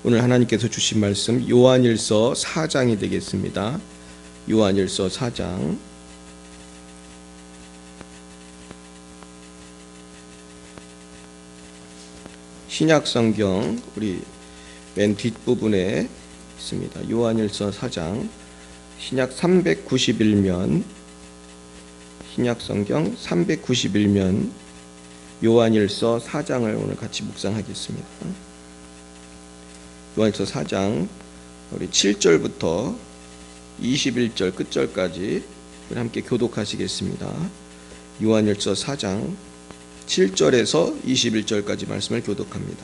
오늘 하나님께서 주신 말씀 요한일서 4장이 되겠습니다. 요한일서 4장 신약성경 우리 맨 뒷부분에 있습니다. 요한일서 4장 신약 391면 신약성경 391면 요한일서 4장을 오늘 같이 묵상하겠습니다. 요한일서 4장 우리 7절부터 21절 끝절까지 우리 함께 교독하시겠습니다. 요한일서 4장 7절에서 21절까지 말씀을 교독합니다.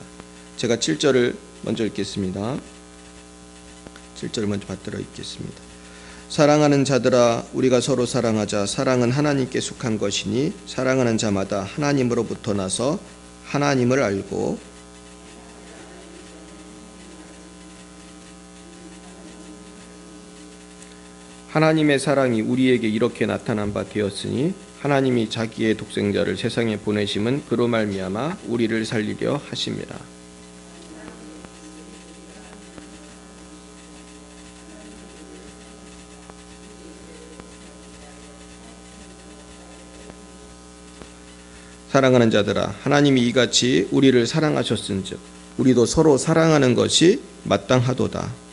제가 7절을 먼저 읽겠습니다. 7절을 먼저 받들어 읽겠습니다. 사랑하는 자들아, 우리가 서로 사랑하자. 사랑은 하나님께 속한 것이니 사랑하는 자마다 하나님으로부터 나서 하나님을 알고 하나님의 사랑이 우리에게 이렇게 나타난 바 되었으니 하나님이 자기의 독생자를 세상에 보내심은 그로 말미암아 우리를 살리려 하심이라. 사랑하는 자들아, 하나님이 이같이 우리를 사랑하셨은즉 우리도 서로 사랑하는 것이 마땅하도다.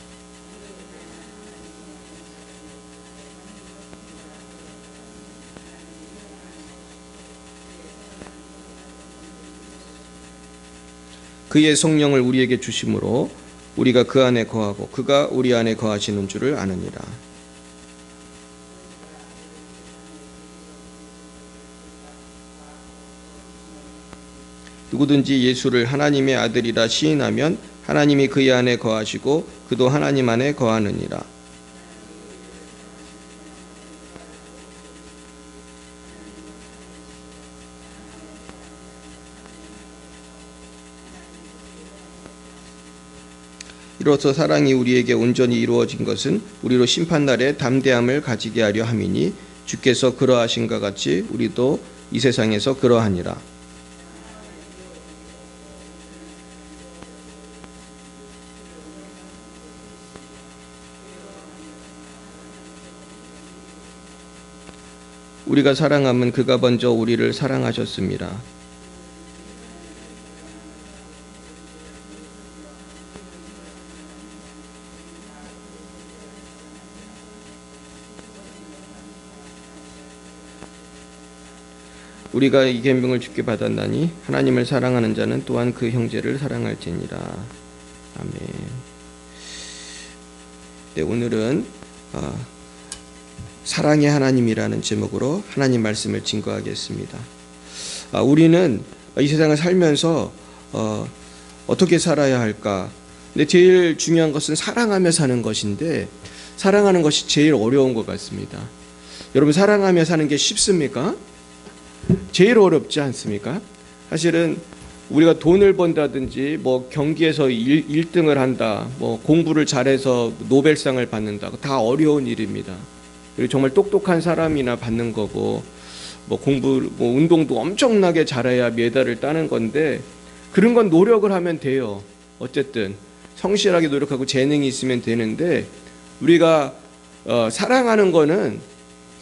그의 성령을 우리에게 주심으로 우리가 그 안에 거하고 그가 우리 안에 거하시는 줄을 아느니라. 누구든지 예수를 하나님의 아들이라 시인하면 하나님이 그의 안에 거하시고 그도 하나님 안에 거하느니라. 이로써 사랑이 우리에게 온전히 이루어진 것은 우리로 심판날에 담대함을 가지게 하려 함이니 주께서 그러하신 것 같이 우리도 이 세상에서 그러하니라. 우리가 사랑함은 그가 먼저 우리를 사랑하셨습니다. 우리가 이 계명을 주께 받았나니 하나님을 사랑하는 자는 또한 그 형제를 사랑할지니라. 아멘. 네, 오늘은 사랑의 하나님이라는 제목으로 하나님 말씀을 증거하겠습니다. 우리는 이 세상을 살면서 어떻게 살아야 할까? 근데 제일 중요한 것은 사랑하며 사는 것인데 사랑하는 것이 제일 어려운 것 같습니다. 여러분, 사랑하며 사는 게 쉽습니까? 제일 어렵지 않습니까? 사실은 우리가 돈을 번다든지 뭐 경기에서 1등을 한다, 뭐 공부를 잘해서 노벨상을 받는다, 다 어려운 일입니다. 그리고 정말 똑똑한 사람이나 받는 거고, 뭐 운동도 엄청나게 잘해야 메달을 따는 건데, 그런 건 노력을 하면 돼요. 어쨌든 성실하게 노력하고 재능이 있으면 되는데, 우리가 사랑하는 거는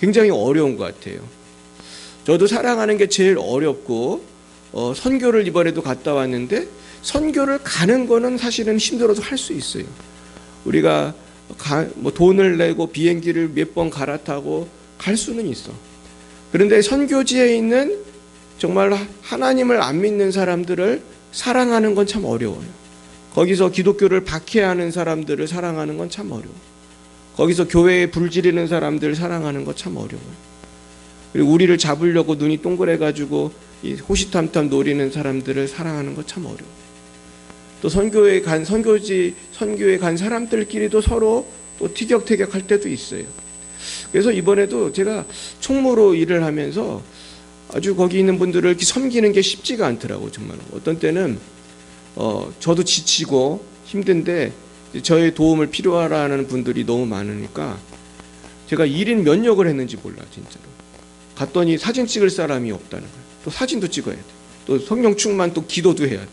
굉장히 어려운 것 같아요. 저도 사랑하는 게 제일 어렵고, 선교를 이번에도 갔다 왔는데 선교를 가는 거는 사실은 힘들어도 할 수 있어요. 우리가 뭐 돈을 내고 비행기를 몇 번 갈아타고 갈 수는 있어. 그런데 선교지에 있는 정말 하나님을 안 믿는 사람들을 사랑하는 건 참 어려워요. 거기서 기독교를 박해하는 사람들을 사랑하는 건 참 어려워요. 거기서 교회에 불지르는 사람들을 사랑하는 건 참 어려워요. 그리고 우리를 잡으려고 눈이 동그래가지고 호시탐탐 노리는 사람들을 사랑하는 것 참 어려워. 또 선교에 간 사람들끼리도 서로 또 티격태격할 때도 있어요. 그래서 이번에도 제가 총무로 일을 하면서 아주 거기 있는 분들을 이렇게 섬기는 게 쉽지가 않더라고. 정말 어떤 때는 저도 지치고 힘든데 저의 도움을 필요하라는 분들이 너무 많으니까 제가 1인 몇 역을 했는지 몰라. 진짜로 갔더니 사진 찍을 사람이 없다는 거예요. 또 사진도 찍어야 돼. 또 성령 충만, 또 기도도 해야 돼.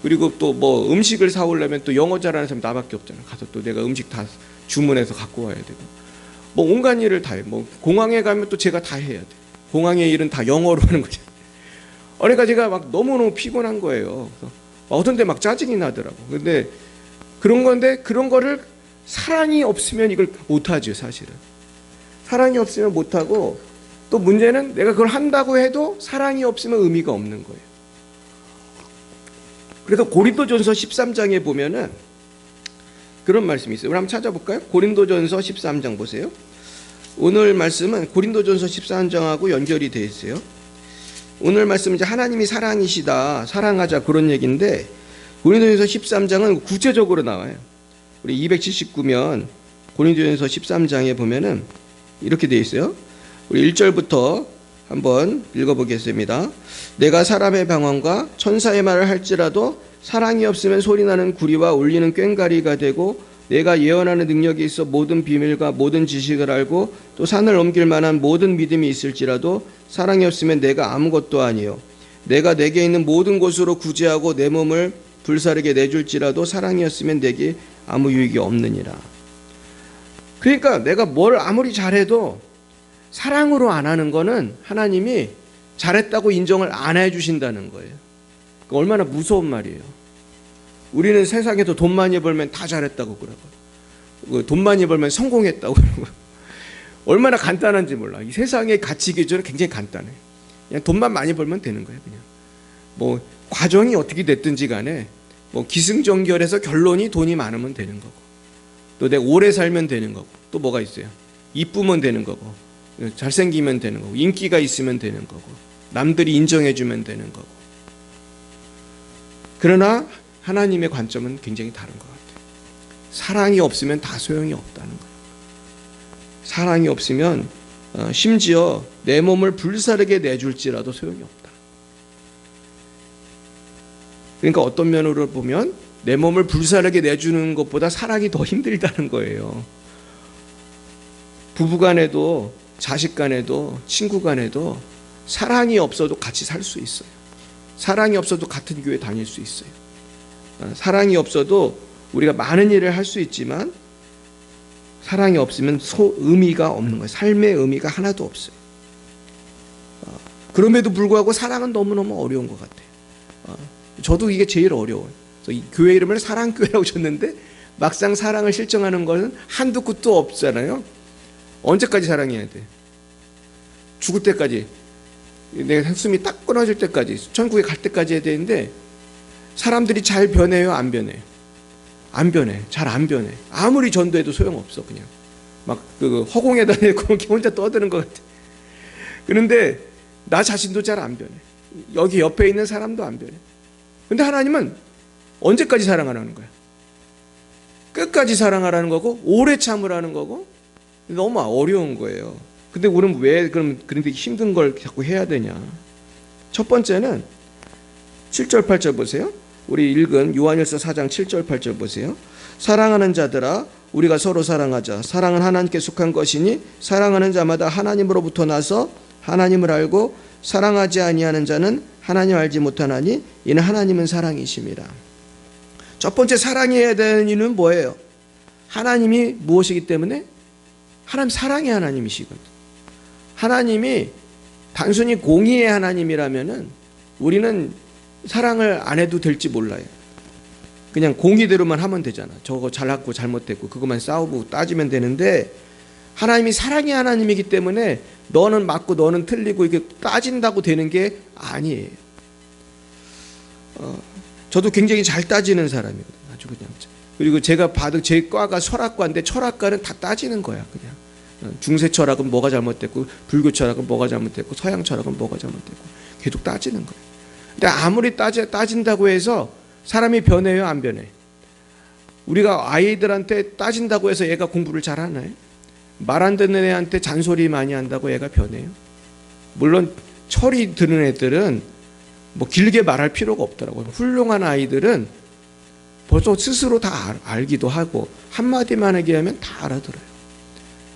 그리고 또 뭐 음식을 사오려면 또 영어 잘하는 사람 나밖에 없잖아. 가서 또 내가 음식 다 주문해서 갖고 와야 되고, 뭐 온갖 일을 다 해. 뭐 공항에 가면 또 제가 다 해야 돼. 공항의 일은 다 영어로 하는 거죠. 그러니까 제가 막 너무너무 피곤한 거예요. 그래서 어떤 때 막 짜증이 나더라고. 근데 그런 건데, 그런 거를 사랑이 없으면 이걸 못하죠, 사실은. 사랑이 없으면 못하고, 또 문제는 내가 그걸 한다고 해도 사랑이 없으면 의미가 없는 거예요. 그래서 고린도전서 13장에 보면은 그런 말씀이 있어요. 우리 한번 찾아볼까요? 고린도전서 13장 보세요. 오늘 말씀은 고린도전서 13장하고 연결이 되어 있어요. 오늘 말씀은 이제 하나님이 사랑이시다, 사랑하자, 그런 얘기인데, 고린도전서 13장은 구체적으로 나와요. 우리 279면 고린도전서 13장에 보면은 이렇게 되어 있어요. 우리 1절부터 한번 읽어보겠습니다. 내가 사람의 방언과 천사의 말을 할지라도 사랑이 없으면 소리나는 구리와 울리는 꽹과리가 되고, 내가 예언하는 능력이 있어 모든 비밀과 모든 지식을 알고 또 산을 옮길 만한 모든 믿음이 있을지라도 사랑이 없으면 내가 아무것도 아니요. 내가 내게 있는 모든 곳으로 구제하고 내 몸을 불사르게 내줄지라도 사랑이 없으면 내게 아무 유익이 없느니라. 그러니까 내가 뭘 아무리 잘해도 사랑으로 안 하는 거는 하나님이 잘했다고 인정을 안 해주신다는 거예요. 얼마나 무서운 말이에요. 우리는 세상에서 돈 많이 벌면 다 잘했다고 그러고, 돈 많이 벌면 성공했다고 그러고, 얼마나 간단한지 몰라. 이 세상의 가치 기준은 굉장히 간단해. 그냥 돈만 많이 벌면 되는 거예요. 그냥 뭐 과정이 어떻게 됐든지 간에 뭐 기승전결해서 결론이 돈이 많으면 되는 거고, 또 내가 오래 살면 되는 거고, 또 뭐가 있어요? 이쁘면 되는 거고, 잘생기면 되는 거고, 인기가 있으면 되는 거고, 남들이 인정해주면 되는 거고. 그러나 하나님의 관점은 굉장히 다른 것 같아요. 사랑이 없으면 다 소용이 없다는 거예요. 사랑이 없으면 심지어 내 몸을 불사르게 내줄지라도 소용이 없다. 그러니까 어떤 면으로 보면 내 몸을 불사르게 내주는 것보다 사랑이 더 힘들다는 거예요. 부부간에도 자식간에도 친구간에도 사랑이 없어도 같이 살 수 있어요. 사랑이 없어도 같은 교회 다닐 수 있어요. 사랑이 없어도 우리가 많은 일을 할 수 있지만 사랑이 없으면 의미가 없는 거예요. 삶의 의미가 하나도 없어요. 그럼에도 불구하고 사랑은 너무너무 어려운 것 같아요. 저도 이게 제일 어려워요. 그래서 이 교회 이름을 사랑교회라고 줬는데 막상 사랑을 실정하는 것은 한두 끝도 없잖아요. 언제까지 사랑해야 돼? 죽을 때까지, 내 숨이 딱 끊어질 때까지, 천국에 갈 때까지 해야 되는데, 사람들이 잘 변해요, 안 변해요? 안 변해. 잘 안 변해. 아무리 전도해도 소용없어. 그냥 막 그 허공에다 내고 혼자 떠드는 것 같아. 그런데 나 자신도 잘 안 변해. 여기 옆에 있는 사람도 안 변해. 근데 하나님은 언제까지 사랑하라는 거야? 끝까지 사랑하라는 거고, 오래 참으라는 거고. 너무 어려운 거예요. 근데 우리는 왜 그럼 그런데 힘든 걸 자꾸 해야 되냐? 첫 번째는 7절 8절 보세요. 우리 읽은 요한일서 4장 7절 8절 보세요. 사랑하는 자들아, 우리가 서로 사랑하자. 사랑은 하나님께 속한 것이니 사랑하는 자마다 하나님으로부터 나서 하나님을 알고 사랑하지 아니하는 자는 하나님 알지 못하나니 이는 하나님은 사랑이심이라. 첫 번째 사랑해야 되는 이유는 뭐예요? 하나님이 무엇이기 때문에? 하나님 사랑의 하나님이시거든요. 하나님이 단순히 공의의 하나님이라면은 우리는 사랑을 안 해도 될지 몰라요. 그냥 공의대로만 하면 되잖아. 저거 잘났고 잘못됐고 그것만 싸우고 따지면 되는데, 하나님이 사랑의 하나님이기 때문에 너는 맞고 너는 틀리고 이게 따진다고 되는 게 아니에요. 저도 굉장히 잘 따지는 사람이거든요. 아주 그냥. 그리고 제가 받은 제 과가 철학과인데 철학과는 다 따지는 거야. 그냥 중세 철학은 뭐가 잘못됐고, 불교 철학은 뭐가 잘못됐고, 서양 철학은 뭐가 잘못됐고, 계속 따지는 거예요. 근데 아무리 따진다고 해서 사람이 변해요, 안 변해? 우리가 아이들한테 따진다고 해서 얘가 공부를 잘하나요? 말 안 듣는 애한테 잔소리 많이 한다고 얘가 변해요? 물론 철이 드는 애들은 뭐 길게 말할 필요가 없더라고요. 훌륭한 아이들은 벌써 스스로 다 알기도 하고 한마디만 얘기하면 다 알아들어요.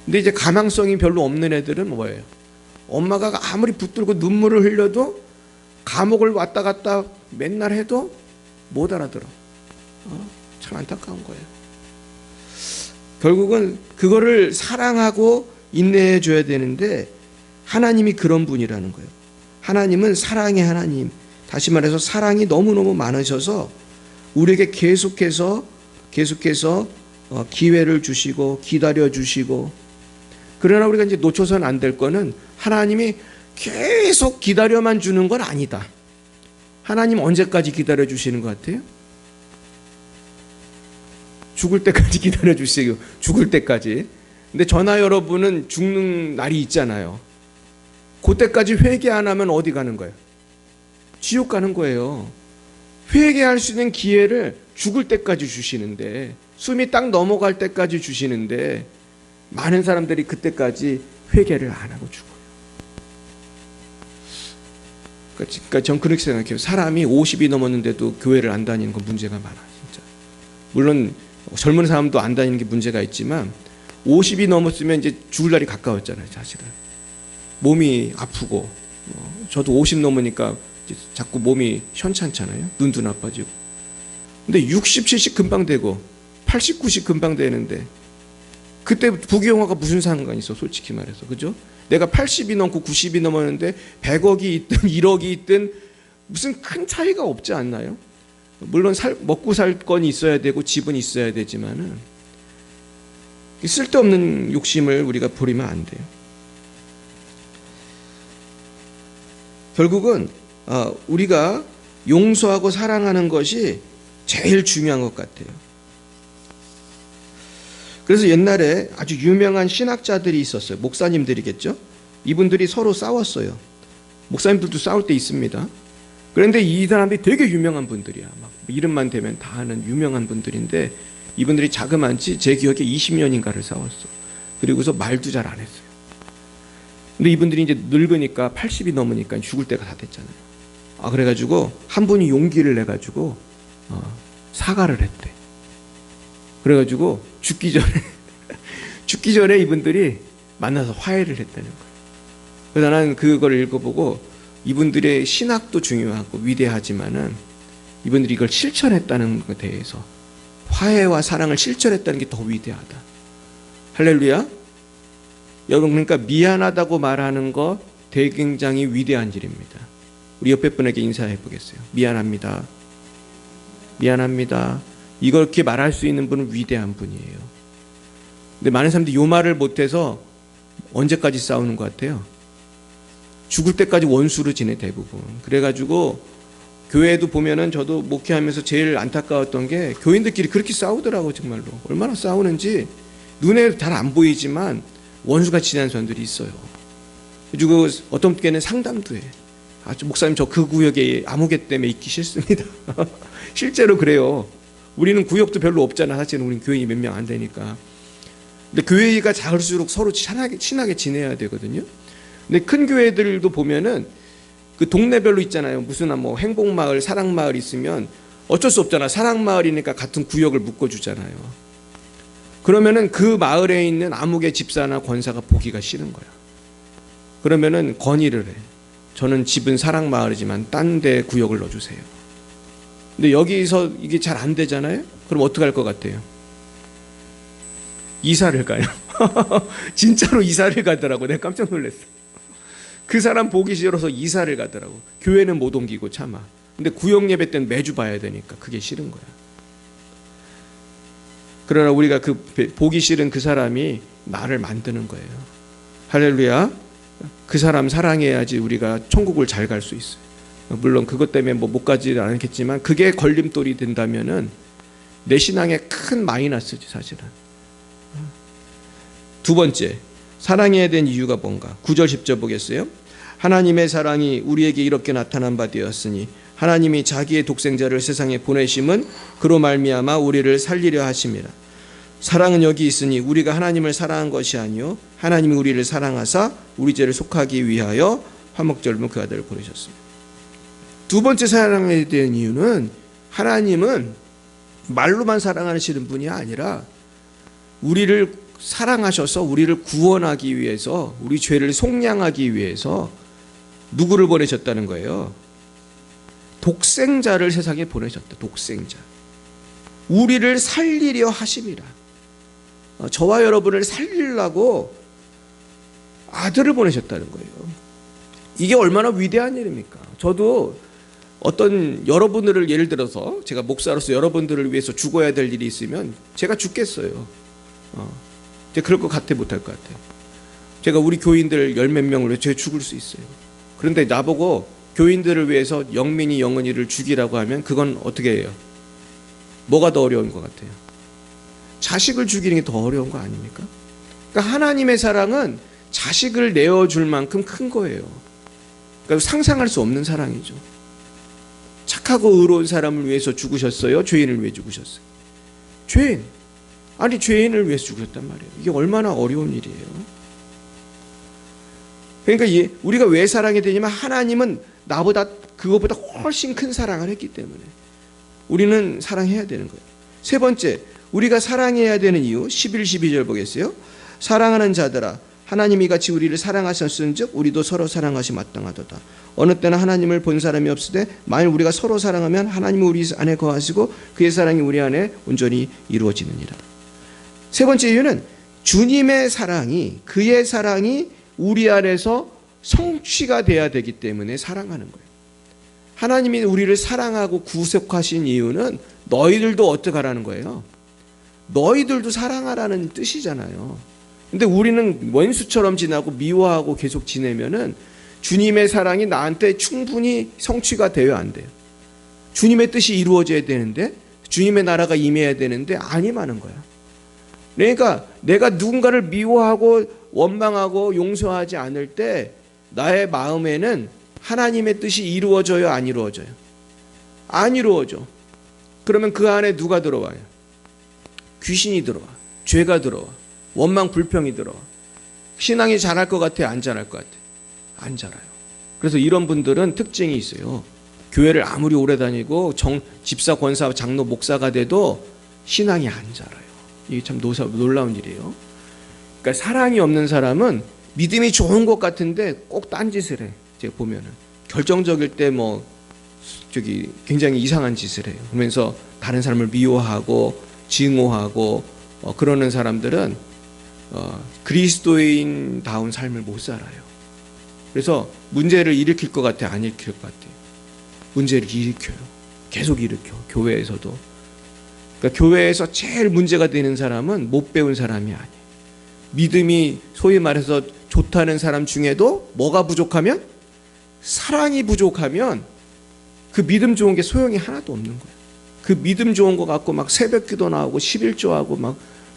근데 이제 가망성이 별로 없는 애들은 뭐예요? 엄마가 아무리 붙들고 눈물을 흘려도 감옥을 왔다 갔다 맨날 해도 못 알아들어. 참 안타까운 거예요. 결국은 그거를 사랑하고 인내해 줘야 되는데 하나님이 그런 분이라는 거예요. 하나님은 사랑의 하나님. 다시 말해서 사랑이 너무너무 많으셔서 우리에게 계속해서 기회를 주시고 기다려 주시고, 그러나 우리가 이제 놓쳐서는 안 될 거는 하나님이 계속 기다려만 주는 건 아니다. 하나님 언제까지 기다려 주시는 것 같아요? 죽을 때까지 기다려 주시고, 죽을 때까지. 근데 저나 여러분은 죽는 날이 있잖아요. 그때까지 회개 안 하면 어디 가는 거예요? 지옥 가는 거예요. 회개할 수 있는 기회를 죽을 때까지 주시는데, 숨이 딱 넘어갈 때까지 주시는데 많은 사람들이 그때까지 회개를 안 하고 죽어요. 그러니까 전 그렇게 생각해요. 사람이 50이 넘었는데도 교회를 안 다니는 건 문제가 많아, 진짜. 물론 젊은 사람도 안 다니는 게 문제가 있지만 50이 넘었으면 이제 죽을 날이 가까웠잖아요, 사실은. 몸이 아프고, 저도 50 넘으니까 자꾸 몸이 현찮잖아요. 눈도 나빠지고. 근데 60, 70 금방 되고 80, 90 금방 되는데 그때 부귀영화가 무슨 상관이 있어, 솔직히 말해서. 그죠? 내가 80이 넘고 90이 넘었는데 100억이 있든 1억이 있든 무슨 큰 차이가 없지 않나요? 물론 먹고 살 건 있어야 되고 집은 있어야 되지만은 쓸데없는 욕심을 우리가 부리면 안 돼요. 결국은 우리가 용서하고 사랑하는 것이 제일 중요한 것 같아요. 그래서 옛날에 아주 유명한 신학자들이 있었어요. 목사님들이겠죠. 이분들이 서로 싸웠어요. 목사님들도 싸울 때 있습니다. 그런데 이 사람들이 되게 유명한 분들이야. 막 이름만 대면 다 아는 유명한 분들인데 이분들이 자그만치 제 기억에 20년인가를 싸웠어. 그리고서 말도 잘 안 했어요. 근데 이분들이 이제 늙으니까 80이 넘으니까 죽을 때가 다 됐잖아요. 그래가지고 한 분이 용기를 내가지고 사과를 했대. 그래가지고 죽기 전에 이분들이 만나서 화해를 했다는 거예요. 그래서 나는 그걸 읽어보고 이분들의 신학도 중요하고 위대하지만은 이분들이 이걸 실천했다는 것에 대해서, 화해와 사랑을 실천했다는 게 더 위대하다. 할렐루야. 여러분, 그러니까 미안하다고 말하는 거 굉장히 위대한 일입니다. 우리 옆에 분에게 인사해 보겠어요. 미안합니다. 미안합니다. 이렇게 말할 수 있는 분은 위대한 분이에요. 근데 많은 사람들이 이 말을 못해서 언제까지 싸우는 것 같아요? 죽을 때까지 원수로 지내, 대부분. 그래가지고 교회도 보면은, 저도 목회하면서 제일 안타까웠던 게 교인들끼리 그렇게 싸우더라고. 정말로 얼마나 싸우는지 눈에 잘 안 보이지만 원수가 지난 사람들이 있어요. 그리고 어떤 때는 상담도 해. 목사님, 저 그 구역에 아무개 때문에 있기 싫습니다. 실제로 그래요. 우리는 구역도 별로 없잖아. 사실은 우리는 교인이 몇 명 안 되니까. 근데 교회가 작을수록 서로 친하게 지내야 되거든요. 근데 큰 교회들도 보면은 그 동네별로 있잖아요. 무슨 뭐 행복마을, 사랑마을 있으면 어쩔 수 없잖아. 사랑마을이니까 같은 구역을 묶어주잖아요. 그러면은 그 마을에 있는 아무개 집사나 권사가 보기가 싫은 거야. 그러면은 건의를 해. 저는 집은 사랑마을이지만 딴 데 구역을 넣어주세요. 근데 여기서 이게 잘 안 되잖아요. 그럼 어떻게 할 것 같아요? 이사를 가요. 진짜로 이사를 가더라고. 내가 깜짝 놀랐어. 그 사람 보기 싫어서 이사를 가더라고. 교회는 못 옮기고 참아. 근데 구역 예배 때는 매주 봐야 되니까 그게 싫은 거야. 그러나 우리가 그 보기 싫은 그 사람이 나를 만드는 거예요. 할렐루야. 그 사람 사랑해야지 우리가 천국을 잘 갈 수 있어요. 물론 그것 때문에 뭐 못 가지는 않겠지만 그게 걸림돌이 된다면은 내 신앙에 큰 마이너스지, 사실은. 두 번째, 사랑해야 되는 이유가 뭔가? 9절 10절 보겠어요? 하나님의 사랑이 우리에게 이렇게 나타난 바 되었으니 하나님이 자기의 독생자를 세상에 보내심은 그로 말미암아 우리를 살리려 하심이라. 사랑은 여기 있으니 우리가 하나님을 사랑한 것이 아니요 하나님이 우리를 사랑하사 우리 죄를 속하기 위하여 화목제물로 그 아들을 보내셨습니다. 두 번째 사랑해야 되는 이유는, 하나님은 말로만 사랑하시는 분이 아니라 우리를 사랑하셔서 우리를 구원하기 위해서, 우리 죄를 속량하기 위해서 누구를 보내셨다는 거예요? 독생자를 세상에 보내셨다. 독생자. 우리를 살리려 하심이라. 저와 여러분을 살리려고 아들을 보내셨다는 거예요. 이게 얼마나 위대한 일입니까? 저도 어떤 여러분들을 예를 들어서 제가 목사로서 여러분들을 위해서 죽어야 될 일이 있으면 제가 죽겠어요. 제가 그럴 것 같아 못할 것 같아요. 제가 우리 교인들 열 몇 명을 위해 제가 죽을 수 있어요. 그런데 나보고 교인들을 위해서 영민이 영은이를 죽이라고 하면 그건 어떻게 해요? 뭐가 더 어려운 것 같아요? 자식을 죽이는 게 더 어려운 거 아닙니까? 그러니까 하나님의 사랑은 자식을 내어줄 만큼 큰 거예요. 그러니까 상상할 수 없는 사랑이죠. 착하고 의로운 사람을 위해서 죽으셨어요? 죄인을 위해 죽으셨어요? 죄인. 아니 죄인을 위해서 죽으셨단 말이에요. 이게 얼마나 어려운 일이에요. 그러니까 우리가 왜 사랑해야 되냐면 하나님은 나보다 그것보다 훨씬 큰 사랑을 했기 때문에 우리는 사랑해야 되는 거예요. 세 번째, 우리가 사랑해야 되는 이유 11, 12절 보겠어요. 사랑하는 자들아 하나님이 같이 우리를 사랑하셨은즉 우리도 서로 사랑하시 마땅하도다. 어느 때나 하나님을 본 사람이 없으되 만일 우리가 서로 사랑하면 하나님이 우리 안에 거하시고 그의 사랑이 우리 안에 온전히 이루어지느니라. 세 번째 이유는 주님의 사랑이 그의 사랑이 우리 안에서 성취가 돼야 되기 때문에 사랑하는 거예요. 하나님이 우리를 사랑하고 구속하신 이유는 너희들도 어떡하라는 거예요? 너희들도 사랑하라는 뜻이잖아요. 근데 우리는 원수처럼 지나고 미워하고 계속 지내면은 주님의 사랑이 나한테 충분히 성취가 되어야 안 돼요. 주님의 뜻이 이루어져야 되는데 주님의 나라가 임해야 되는데 안 임하는 거야. 그러니까 내가 누군가를 미워하고 원망하고 용서하지 않을 때 나의 마음에는 하나님의 뜻이 이루어져요, 안 이루어져요? 안 이루어져. 그러면 그 안에 누가 들어와요? 귀신이 들어와. 죄가 들어와. 원망 불평이 들어와. 신앙이 자랄 것 같아, 안 자랄 것 같아? 안 자라요. 그래서 이런 분들은 특징이 있어요. 교회를 아무리 오래 다니고 집사, 권사, 장로, 목사가 돼도 신앙이 안 자라요. 이게 참 놀라운 일이에요. 그러니까 사랑이 없는 사람은 믿음이 좋은 것 같은데 꼭 딴짓을 해. 제가 보면은 결정적일 때 굉장히 이상한 짓을 해요. 그러면서 다른 사람을 미워하고 증오하고 그러는 사람들은 그리스도인다운 삶을 못 살아요. 그래서 문제를 일으킬 것 같아, 안 일으킬 것 같아요? 문제를 일으켜요. 계속 일으켜. 교회에서도. 그러니까 교회에서 제일 문제가 되는 사람은 못 배운 사람이 아니에요. 믿음이 소위 말해서 좋다는 사람 중에도 뭐가 부족하면? 사랑이 부족하면 그 믿음 좋은 게 소용이 하나도 없는 거예요. 그 믿음 좋은 거 갖고 막 새벽 기도 나오고 11조하고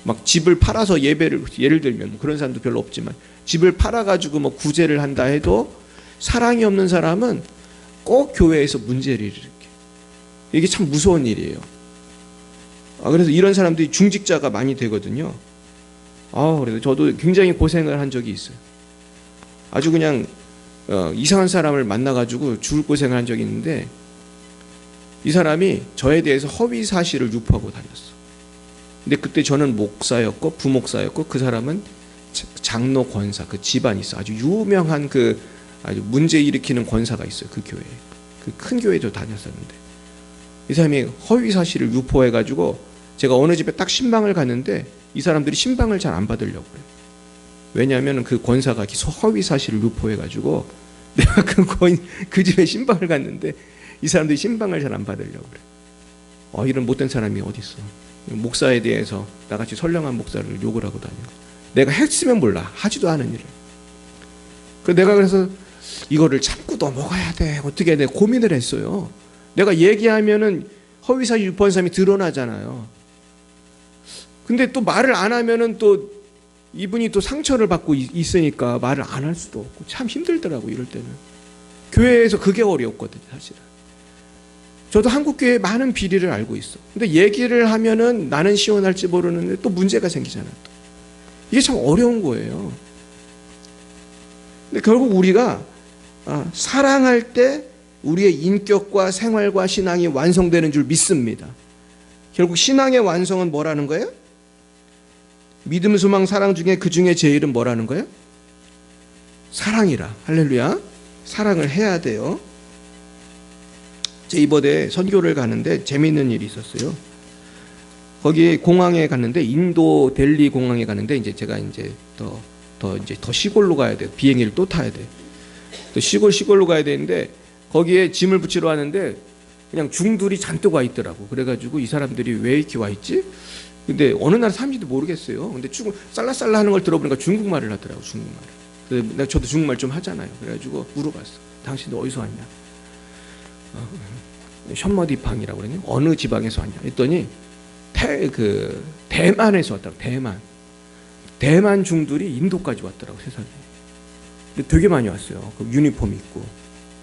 막 집을 팔아서 예를 들면 그런 사람도 별로 없지만 집을 팔아가지고 뭐 구제를 한다 해도 사랑이 없는 사람은 꼭 교회에서 문제를 일으켜. 이게 참 무서운 일이에요. 그래서 이런 사람들이 중직자가 많이 되거든요. 그래서 저도 굉장히 고생을 한 적이 있어요. 아주 그냥 이상한 사람을 만나가지고 죽을 고생을 한 적이 있는데 이 사람이 저에 대해서 허위 사실을 유포하고 다녔어. 근데 그때 저는 목사였고 부목사였고 그 사람은 장로 권사, 그 집안이 있어. 아주 유명한 아주 문제 일으키는 권사가 있어요. 그 교회에. 그 큰 교회도 다녔었는데 이 사람이 허위 사실을 유포해가지고 제가 어느 집에 딱 신방을 갔는데 이 사람들이 신방을 잘 안 받으려고 그래요. 왜냐하면 그 권사가 허위 사실을 유포해가지고 내가 그 집에 신방을 갔는데 이 사람들이 신방을 잘 안 받으려고 그래. 이런 못된 사람이 어디 있어? 목사에 대해서 나같이 선량한 목사를 욕을 하고 다녀. 내가 했으면 몰라. 하지도 않은 일을. 그래서 이거를 참고 넘어가야 돼. 어떻게 해야 돼? 고민을 했어요. 내가 얘기하면은 허위사실 유포한 사람이 드러나잖아요. 근데 또 말을 안 하면은 또 이분이 또 상처를 받고 있으니까 말을 안 할 수도 없고 참 힘들더라고 이럴 때는. 교회에서 그게 어려웠거든요, 사실은. 저도 한국교회에 많은 비리를 알고 있어. 근데 얘기를 하면은 나는 시원할지 모르는데 또 문제가 생기잖아요. 또. 이게 참 어려운 거예요. 근데 결국 우리가 사랑할 때 우리의 인격과 생활과 신앙이 완성되는 줄 믿습니다. 결국 신앙의 완성은 뭐라는 거예요? 믿음, 소망, 사랑 중에 그 중에 제일은 뭐라는 거예요? 사랑이라. 할렐루야. 사랑을 해야 돼요. 제 이번에 선교를 가는데 재미있는 일이 있었어요. 거기 공항에 갔는데 인도 델리 공항에 가는데 이제 제가 이제 더 시골로 가야 돼요. 비행기를 또 타야 돼. 또 시골로 가야 되는데 거기에 짐을 붙이러 왔는데 그냥 중들이 잔뜩 와 있더라고. 그래가지고 이 사람들이 왜 이렇게 와 있지? 근데 어느 나라 사람인지도 모르겠어요. 근데 쌀라쌀라 하는 걸 들어보니까 중국말을 하더라고. 중국말. 그래서 내가 저도 중국말 좀 하잖아요. 그래가지고 물어봤어. 당신도 어디서 왔냐? 션머디팡이라고 그러냐? 어느 지방에서 왔냐? 했더니 대만에서 왔다고. 대만 중들이 인도까지 왔더라고. 세상에. 근데 되게 많이 왔어요. 그 유니폼 입고.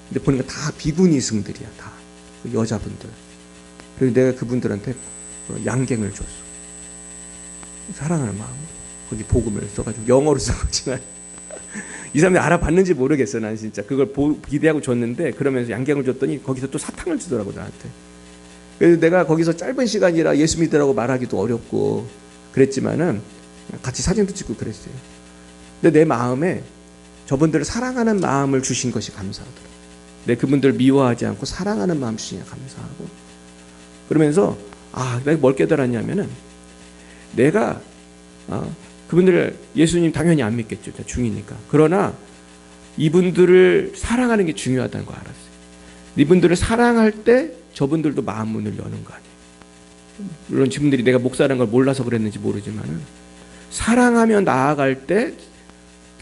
근데 보니까 다 비구니승들이야. 다 그 여자분들. 그래서 내가 그분들한테 양갱을 줬어. 사랑하는 마음으로 거기 복음을 써가지고 영어로 써가지고 이 사람이 알아봤는지 모르겠어. 난 진짜 그걸 기대하고 줬는데 그러면서 양갱을 줬더니 거기서 또 사탕을 주더라고 나한테. 그래서 내가 거기서 짧은 시간이라 예수 믿으라고 말하기도 어렵고 그랬지만은 같이 사진도 찍고 그랬어요. 근데 내 마음에 저분들을 사랑하는 마음을 주신 것이 감사하더라고. 내 그분들 미워하지 않고 사랑하는 마음 주시냐 감사하고. 그러면서 내가 뭘 깨달았냐면은 내가 그분들을 예수님 당연히 안 믿겠죠. 중이니까. 그러나 이분들을 사랑하는 게 중요하다는 거 알았어요. 이분들을 사랑할 때 저분들도 마음 문을 여는 거 아니에요. 물론 지금들이 내가 목사라는 걸 몰라서 그랬는지 모르지만은 사랑하며 나아갈 때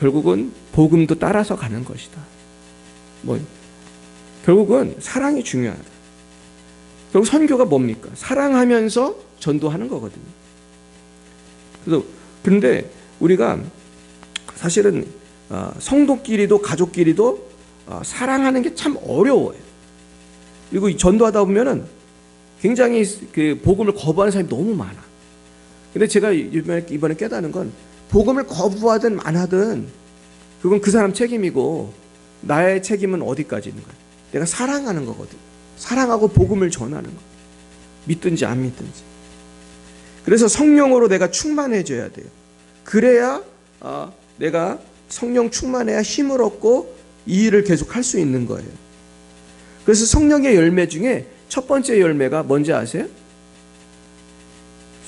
결국은 복음도 따라서 가는 것이다. 결국은 사랑이 중요하다. 결국 선교가 뭡니까? 사랑하면서 전도하는 거거든요. 그런데 우리가 사실은 성도끼리도 가족끼리도 사랑하는 게 참 어려워요. 그리고 전도하다 보면은 굉장히 그 복음을 거부하는 사람이 너무 많아. 근데 제가 이번에 깨닫는 건 복음을 거부하든 안 하든 그건 그 사람 책임이고 나의 책임은 어디까지 있는 거야? 내가 사랑하는 거거든. 사랑하고 복음을 전하는 거. 믿든지 안 믿든지. 그래서 성령으로 내가 충만해져야 돼요. 그래야 내가 성령 충만해야 힘을 얻고 이 일을 계속 할 수 있는 거예요. 그래서 성령의 열매 중에 첫 번째 열매가 뭔지 아세요?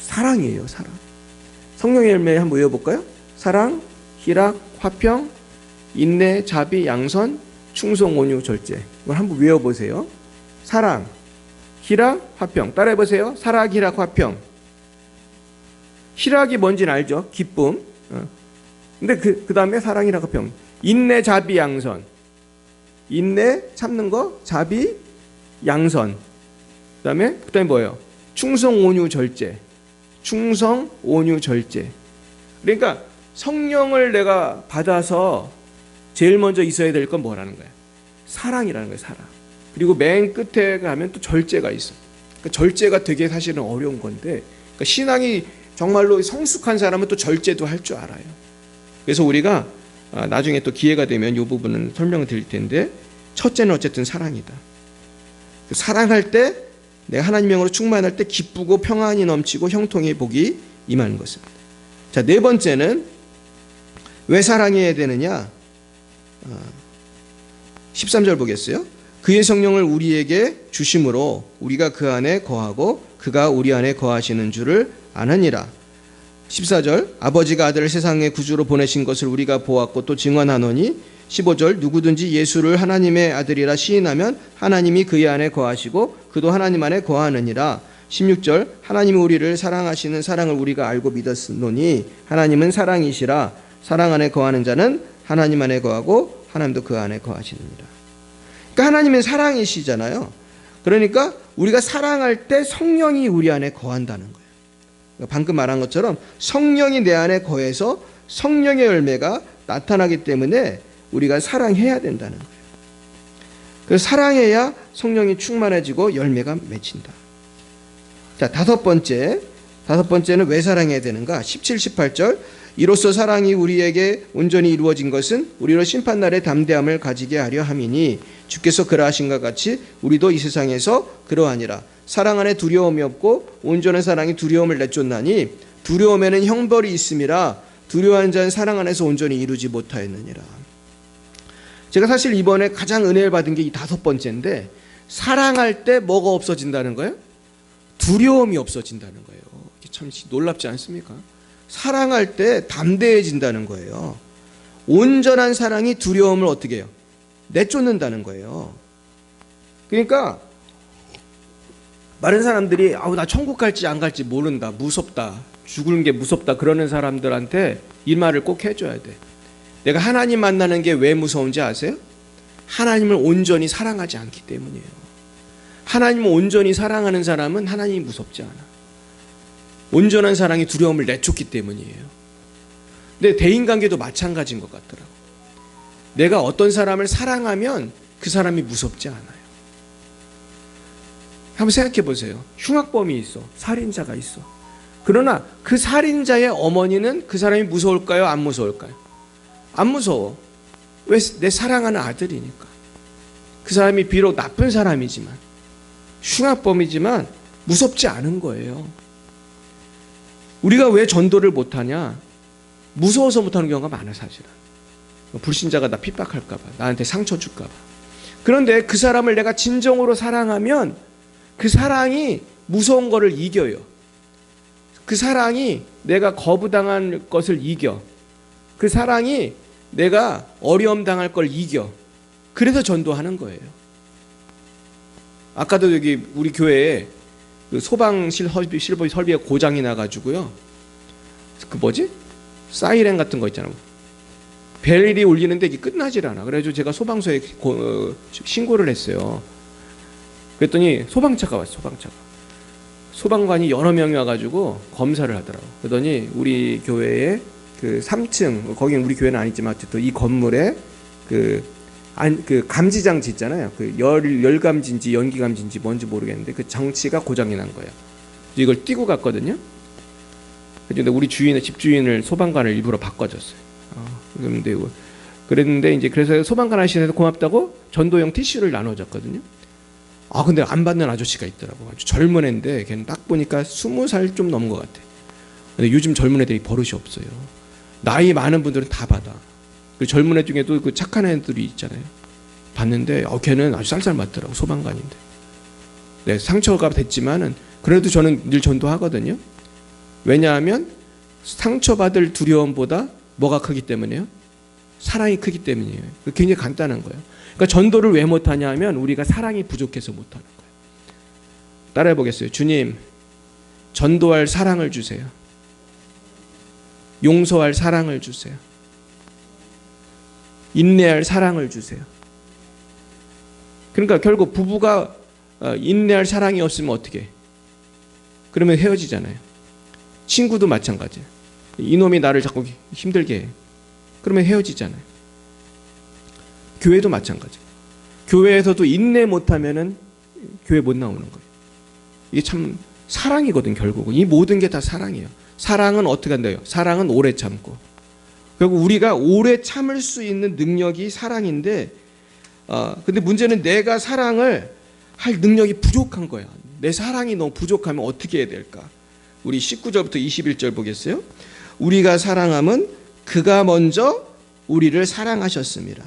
사랑이에요. 사랑. 성령의 열매 한번 외워볼까요? 사랑, 희락, 화평, 인내, 자비, 양선, 충성, 온유, 절제. 이걸 한번 외워보세요. 사랑, 희락, 화평. 따라해보세요. 사랑, 희락, 화평. 희락이 뭔지는 알죠? 기쁨. 근데 그 다음에 사랑이랑 화평. 인내, 자비, 양선. 인내, 참는 거. 자비, 양선. 그 다음에 뭐예요? 충성, 온유, 절제. 충성, 온유, 절제. 그러니까 성령을 내가 받아서 제일 먼저 있어야 될 건 뭐라는 거야? 사랑이라는 거예요. 사랑. 그리고 맨 끝에 가면 또 절제가 있어. 그러니까 절제가 되게 사실은 어려운 건데, 그러니까 신앙이 정말로 성숙한 사람은 또 절제도 할 줄 알아요. 그래서 우리가 나중에 또 기회가 되면 이 부분은 설명을 드릴 텐데, 첫째는 어쨌든 사랑이다. 사랑할 때 내가 하나님 영으로 충만할 때 기쁘고 평안이 넘치고 형통의 복이 임하는 것입니다. 자, 네 번째는 왜 사랑해야 되느냐? 13절 보겠어요. 그의 성령을 우리에게 주심으로 우리가 그 안에 거하고 그가 우리 안에 거하시는 줄을 아느니라. 14절 아버지가 아들을 세상의 구주로 보내신 것을 우리가 보았고 또 증언하노니. 15절 누구든지 예수를 하나님의 아들이라 시인하면 하나님이 그의 안에 거하시고 그도 하나님 안에 거하느니라. 16절 하나님이 우리를 사랑하시는 사랑을 우리가 알고 믿었노니 하나님은 사랑이시라. 사랑 안에 거하는 자는 하나님 안에 거하고 하나님도 그 안에 거하시느니라. 그러니까 하나님은 사랑이시잖아요. 그러니까 우리가 사랑할 때 성령이 우리 안에 거한다는 거예요. 그러니까 방금 말한 것처럼 성령이 내 안에 거해서 성령의 열매가 나타나기 때문에 우리가 사랑해야 된다는 거예요. 그래서 사랑해야 성령이 충만해지고 열매가 맺힌다. 자, 다섯 번째는 왜 사랑해야 되는가? 17, 18절 이로써 사랑이 우리에게 온전히 이루어진 것은 우리로 심판날에 담대함을 가지게 하려 함이니 주께서 그러하신 것 같이 우리도 이 세상에서 그러하니라. 사랑 안에 두려움이 없고 온전한 사랑이 두려움을 내쫓나니 두려움에는 형벌이 있음이라. 두려워하는 자는 사랑 안에서 온전히 이루지 못하였느니라. 제가 사실 이번에 가장 은혜를 받은 게 이 다섯 번째인데 사랑할 때 뭐가 없어진다는 거예요? 두려움이 없어진다는 거예요. 참 놀랍지 않습니까? 사랑할 때 담대해진다는 거예요. 온전한 사랑이 두려움을 어떻게 해요? 내쫓는다는 거예요. 그러니까 많은 사람들이 나 천국 갈지 안 갈지 모른다, 무섭다, 죽는 게 무섭다 그러는 사람들한테 이 말을 꼭 해줘야 돼. 내가 하나님 만나는 게 왜 무서운지 아세요? 하나님을 온전히 사랑하지 않기 때문이에요. 하나님을 온전히 사랑하는 사람은 하나님이 무섭지 않아. 온전한 사랑이 두려움을 내쫓기 때문이에요. 근데 대인관계도 마찬가지인 것 같더라고. 내가 어떤 사람을 사랑하면 그 사람이 무섭지 않아요. 한번 생각해 보세요. 흉악범이 있어. 살인자가 있어. 그러나 그 살인자의 어머니는 그 사람이 무서울까요? 안 무서울까요? 안 무서워. 왜? 내 사랑하는 아들이니까. 그 사람이 비록 나쁜 사람이지만, 흉악범이지만 무섭지 않은 거예요. 우리가 왜 전도를 못하냐? 무서워서 못하는 경우가 많아, 사실은. 불신자가 나 핍박할까 봐, 나한테 상처 줄까 봐. 그런데 그 사람을 내가 진정으로 사랑하면 그 사랑이 무서운 거를 이겨요. 그 사랑이 내가 거부당한 것을 이겨. 그 사랑이 내가 어려움 당할 걸 이겨. 그래서 전도하는 거예요. 아까도 여기 우리 교회에 그 소방실 설비가 고장이 나가지고요. 그 뭐지? 사이렌 같은 거 있잖아요. 벨이 울리는데 이게 끝나질 않아. 그래가지고 제가 소방서에 신고를 했어요. 그랬더니 소방차가 왔어. 소방관이 여러 명이 와가지고 검사를 하더라고. 그러더니 우리 교회에 그 3층, 거긴 우리 교회는 아니지만 어쨌든 이 건물에 그 감지장치 있잖아요. 그 열감지인지 연기감지인지 뭔지 모르겠는데 그 장치가 고장이 난 거예요. 이걸 띄고 갔거든요. 근데 우리 집주인을 소방관을 일부러 바꿔줬어요. 그랬는데 이제 그래서 소방관 아저씨한테 고맙다고 전도용 티슈를 나눠줬거든요. 근데 안 받는 아저씨가 있더라고. 아주 젊은 애인데 걔는 딱 보니까 20살 좀 넘은 것 같아. 근데 요즘 젊은 애들이 버릇이 없어요. 나이 많은 분들은 다 받아. 그 젊은 애 중에도 그 착한 애들이 있잖아요. 봤는데 걔는 아주 쌀쌀 맞더라고. 소방관인데. 네, 상처가 됐지만은 그래도 저는 늘 전도하거든요. 왜냐하면 상처받을 두려움보다 뭐가 크기 때문에요? 사랑이 크기 때문이에요. 굉장히 간단한 거예요. 그러니까 전도를 왜 못하냐 하면 우리가 사랑이 부족해서 못하는 거예요. 따라해 보겠어요. 주님, 전도할 사랑을 주세요. 용서할 사랑을 주세요. 인내할 사랑을 주세요. 그러니까 결국 부부가 인내할 사랑이 없으면 어떻게 해? 그러면 헤어지잖아요. 친구도 마찬가지예요. 이놈이 나를 자꾸 힘들게 해. 그러면 헤어지잖아요. 교회도 마찬가지예요. 교회에서도 인내 못하면은 교회 못 나오는 거예요. 이게 참 사랑이거든. 결국은 이 모든 게 다 사랑이에요. 사랑은 어떻게 한다요? 사랑은 오래 참고. 결국 우리가 오래 참을 수 있는 능력이 사랑인데, 근데 문제는 내가 사랑을 할 능력이 부족한 거야. 내 사랑이 너무 부족하면 어떻게 해야 될까? 우리 19절부터 21절 보겠어요? 우리가 사랑함은 그가 먼저 우리를 사랑하셨습니다.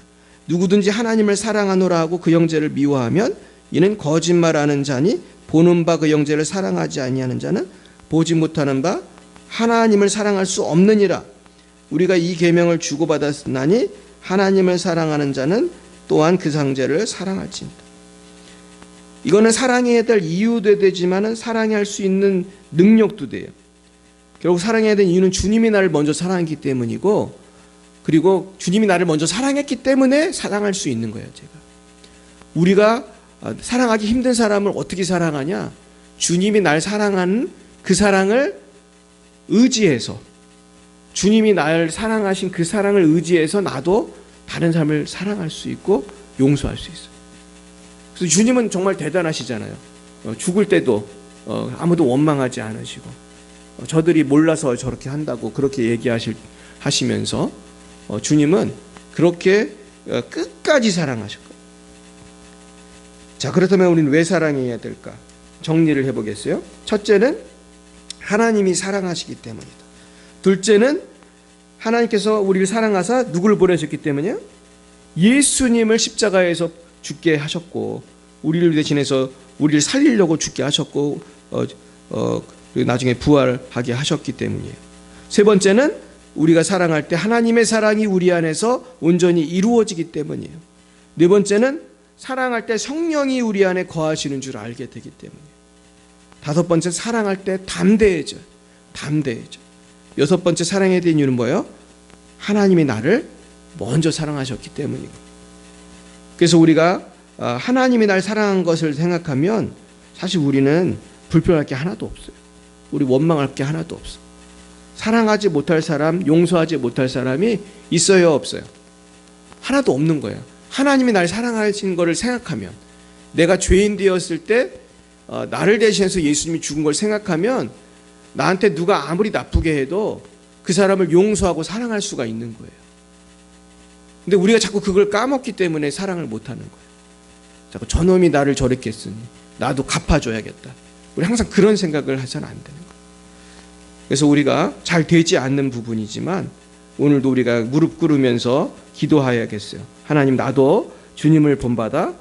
누구든지 하나님을 사랑하노라 하고 그 형제를 미워하면 이는 거짓말하는 자니 보는 바 그 형제를 사랑하지 아니하는 자는 보지 못하는 바 하나님을 사랑할 수 없느니라. 우리가 이 계명을 주고받았나니 하나님을 사랑하는 자는 또한 그 형제를 사랑할지니라. 이거는 사랑해야 될 이유도 되지만은 사랑할 수 있는 능력도 돼요. 결국 사랑해야 되는 이유는 주님이 나를 먼저 사랑했기 때문이고, 그리고 주님이 나를 먼저 사랑했기 때문에 사랑할 수 있는 거예요. 제가 우리가 사랑하기 힘든 사람을 어떻게 사랑하냐? 주님이 날 사랑하는 그 사랑을 의지해서, 주님이 날 사랑하신 그 사랑을 의지해서 나도 다른 사람을 사랑할 수 있고 용서할 수 있어요. 그래서 주님은 정말 대단하시잖아요. 죽을 때도 아무도 원망하지 않으시고, 저들이 몰라서 저렇게 한다고 그렇게 하시면서 주님은 그렇게 끝까지 사랑하셨거든요. 자, 그렇다면 우리는 왜 사랑해야 될까? 정리를 해보겠어요. 첫째는 하나님이 사랑하시기 때문이다. 둘째는 하나님께서 우리를 사랑하사 누구를 보내셨기 때문이요? 예수님을 십자가에서 죽게 하셨고, 우리를 대신해서 우리를 살리려고 죽게 하셨고 그리고 나중에 부활하게 하셨기 때문이에요. 세 번째는 우리가 사랑할 때 하나님의 사랑이 우리 안에서 온전히 이루어지기 때문이에요. 네 번째는 사랑할 때 성령이 우리 안에 거하시는 줄 알게 되기 때문이에요. 다섯 번째, 사랑할 때 담대해져요. 담대해져. 여섯 번째, 사랑에 대한 이유는 뭐예요? 하나님이 나를 먼저 사랑하셨기 때문이고. 그래서 우리가 하나님이 날 사랑한 것을 생각하면 사실 우리는 불편할 게 하나도 없어요. 우리 원망할 게 하나도 없어. 사랑하지 못할 사람, 용서하지 못할 사람이 있어요, 없어요? 하나도 없는 거예요. 하나님이 날 사랑하신 것을 생각하면, 내가 죄인 되었을 때 나를 대신해서 예수님이 죽은 걸 생각하면 나한테 누가 아무리 나쁘게 해도 그 사람을 용서하고 사랑할 수가 있는 거예요. 근데 우리가 자꾸 그걸 까먹기 때문에 사랑을 못하는 거예요. 자꾸 저놈이 나를 저렇게 했으니 나도 갚아줘야겠다. 우리 항상 그런 생각을 해서는 안 되는 거예요. 그래서 우리가 잘 되지 않는 부분이지만 오늘도 우리가 무릎 꿇으면서 기도해야겠어요. 하나님, 나도 주님을 본받아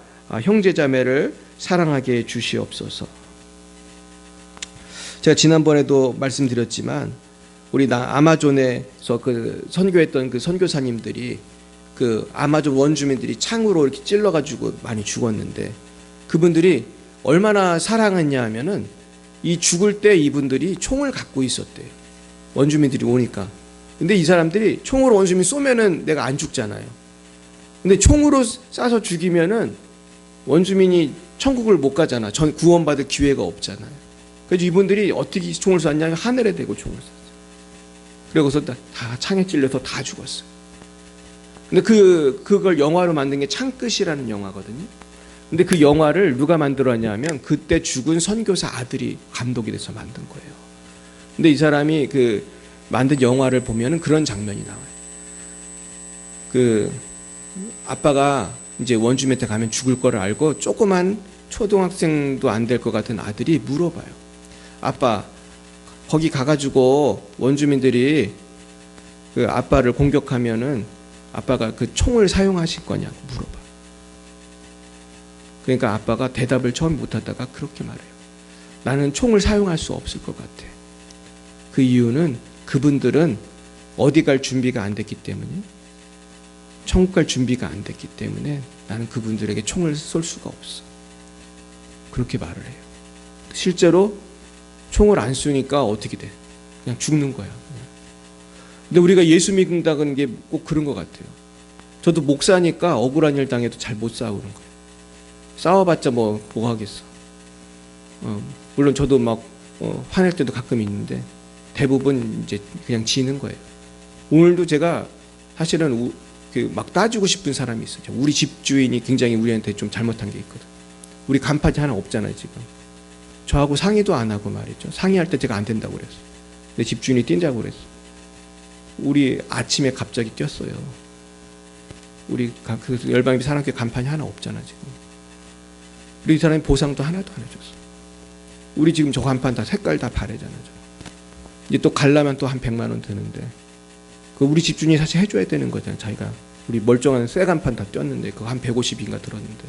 형제자매를 사랑하게 해 주시옵소서. 제가 지난번에도 말씀드렸지만 우리 아마존에서 그 선교했던 그 선교사님들이 그 아마존 원주민들이 창으로 이렇게 찔러가지고 많이 죽었는데 그분들이 얼마나 사랑했냐 하면은 이 죽을 때 이분들이 총을 갖고 있었대요. 원주민들이 오니까. 근데 이 사람들이 총으로 원주민 쏘면은 내가 안 죽잖아요. 근데 총으로 쏴서 죽이면은 원주민이 천국을 못 가잖아. 전 구원받을 기회가 없잖아요. 그래서 이분들이 어떻게 총을 쐈냐면 하늘에 대고 총을 쐈어요. 그러고서 다 창에 찔려서 다 죽었어요. 근데 그걸 영화로 만든 게 창끝이라는 영화거든요. 근데 그 영화를 누가 만들었냐면 그때 죽은 선교사 아들이 감독이 돼서 만든 거예요. 근데 이 사람이 그 만든 영화를 보면은 그런 장면이 나와요. 그 아빠가 이제 원주민한테 가면 죽을 거를 알고 조그만 초등학생도 안 될 것 같은 아들이 물어봐요. 아빠, 거기 가가지고 원주민들이 그 아빠를 공격하면은 아빠가 그 총을 사용하실 거냐고 물어봐. 그러니까 아빠가 대답을 처음 못하다가 그렇게 말해요. 나는 총을 사용할 수 없을 것 같아. 그 이유는 그분들은 어디 갈 준비가 안 됐기 때문에, 천국 갈 준비가 안 됐기 때문에 나는 그분들에게 총을 쏠 수가 없어. 그렇게 말을 해요. 실제로 총을 안 쏘니까 어떻게 돼? 그냥 죽는 거야. 근데 우리가 예수 믿는다는 게 꼭 그런 것 같아요. 저도 목사니까 억울한 일 당해도 잘 못 싸우는 거예요. 싸워봤자 뭐 하겠어. 물론 저도 막 화낼 때도 가끔 있는데 대부분 이제 그냥 지는 거예요. 오늘도 제가 사실은 막 따지고 싶은 사람이 있어요. 우리 집주인이 굉장히 우리한테 좀 잘못한 게 있거든. 우리 간판이 하나 없잖아요, 지금. 저하고 상의도 안 하고 말이죠. 상의할 때 제가 안 된다고 그랬어요. 내 집주인이 뛴다고 그랬어요. 우리 아침에 갑자기 뛰었어요. 우리 그 열방비 사랑교회 간판이 하나 없잖아, 지금. 우리 사람이 보상도 하나도 안 해줬어. 우리 지금 저 간판 다 색깔 다 바래잖아. 이제 또 갈라면 또 한 100만 원 드는데 그 우리 집주인이 사실 해줘야 되는 거잖아요. 자기가 우리 멀쩡한 새 간판 다 뛰었는데 그거 한 150인가 들었는데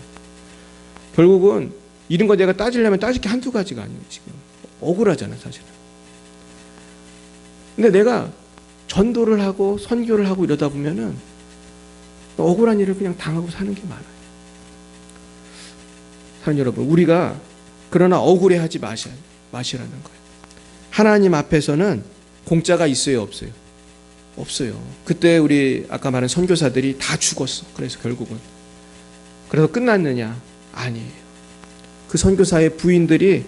결국은 이런 거 내가 따지려면 따질 게 한두 가지가 아니에요. 지금 억울하잖아, 사실은. 근데 내가 전도를 하고 선교를 하고 이러다 보면은 억울한 일을 그냥 당하고 사는 게 많아요. 사랑하는 여러분, 우리가 그러나 억울해하지 마시라는 거예요. 하나님 앞에서는 공짜가 있어요, 없어요? 없어요. 그때 우리 아까 말한 선교사들이 다 죽었어. 그래서 결국은. 그래서 끝났느냐? 아니에요. 그 선교사의 부인들이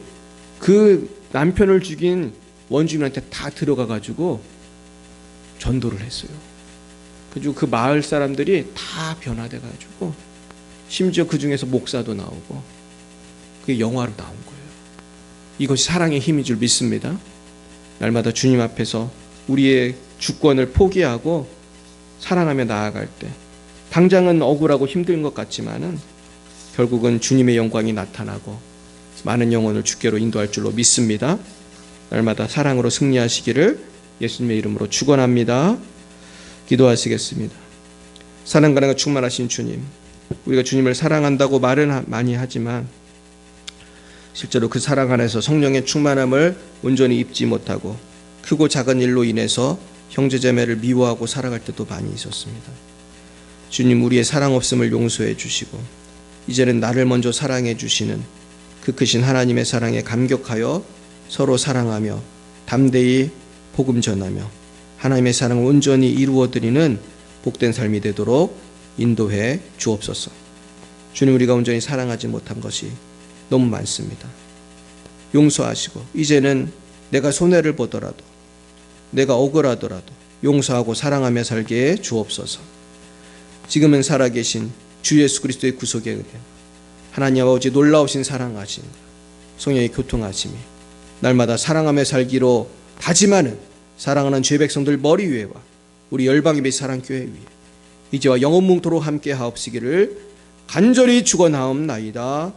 그 남편을 죽인 원주민한테 다 들어가가지고 전도를 했어요. 그리고 그 마을 사람들이 다 변화돼가지고 심지어 그 중에서 목사도 나오고 그게 영화로 나온 거예요. 이것이 사랑의 힘인 줄 믿습니다. 날마다 주님 앞에서 우리의 주권을 포기하고 사랑하며 나아갈 때 당장은 억울하고 힘든 것 같지만은 결국은 주님의 영광이 나타나고 많은 영혼을 주께로 인도할 줄로 믿습니다. 날마다 사랑으로 승리하시기를 예수님의 이름으로 축원합니다. 기도하시겠습니다. 사랑과 충만하신 주님, 우리가 주님을 사랑한다고 말은 많이 하지만 실제로 그 사랑 안에서 성령의 충만함을 온전히 입지 못하고 크고 작은 일로 인해서 형제자매를 미워하고 살아갈 때도 많이 있었습니다. 주님, 우리의 사랑 없음을 용서해 주시고 이제는 나를 먼저 사랑해 주시는 그 크신 하나님의 사랑에 감격하여 서로 사랑하며 담대히 복음 전하며 하나님의 사랑을 온전히 이루어드리는 복된 삶이 되도록 인도해 주옵소서. 주님, 우리가 온전히 사랑하지 못한 것이 너무 많습니다. 용서하시고 이제는 내가 손해를 보더라도 내가 억울하더라도 용서하고 사랑하며 살게 해 주옵소서. 지금은 살아계신 주 예수 그리스도의 구속의 은혜, 하나님 아버지 놀라우신 사랑하심, 성령의 교통하심이 날마다 사랑하며 살기로 다짐하는 사랑하는 죄 백성들 머리 위에와 우리 열방의 및 사랑교회 위에 이제와 영원뭉토록 함께 하옵시기를 간절히 축원하옵나이다.